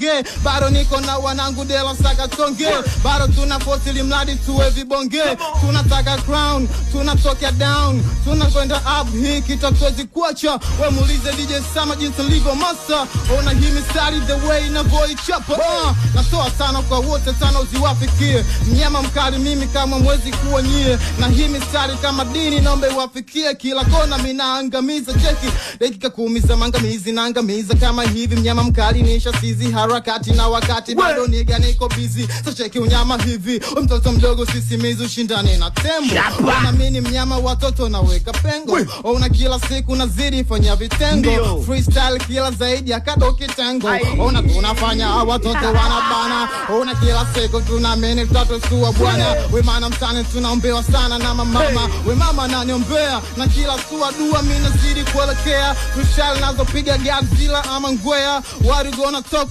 songe. Bado niko na wanangu dela saka tonge. Bado tunafosili mladi tuwe vibonge. Tunataka crown, tunatokea down, tunakwenda up hii kitatuwezi kuacha. We muulize DJ Sama jinsi ligo master. Ona hii mistari the way na boy chapa. Natoa sana kwa wote tano uziwafikie. Mnyama mkali mimi kama mwezi kuwa nyie. Na hii mistari kama dini naombe wafikie. Kila kona mina angamiza cheki. Dakika 10 za mangamizi na angamiza kama hivi. Mnyama mkali nisha sizi harakati na wakati bado niga niko busy. So cheki unyama hivi. Mtoto mdogo sisimizi ushindane na tembo. Wana mini mnyama watoto naweka pengo. Ona kila siku nazidi fanya vitengo. Freestyle kila zaidi ya kado kitengo. Ona tunafanya watoto wanabana. Ona kila siku tunamini tatu suwa bwana. We mana mtani tunaombewa sana na mama. We mama naniombea na kila suwa dua mina zidi kuelekea. Freestyle nazo piga Godzilla ama ngwea. What you gonna talk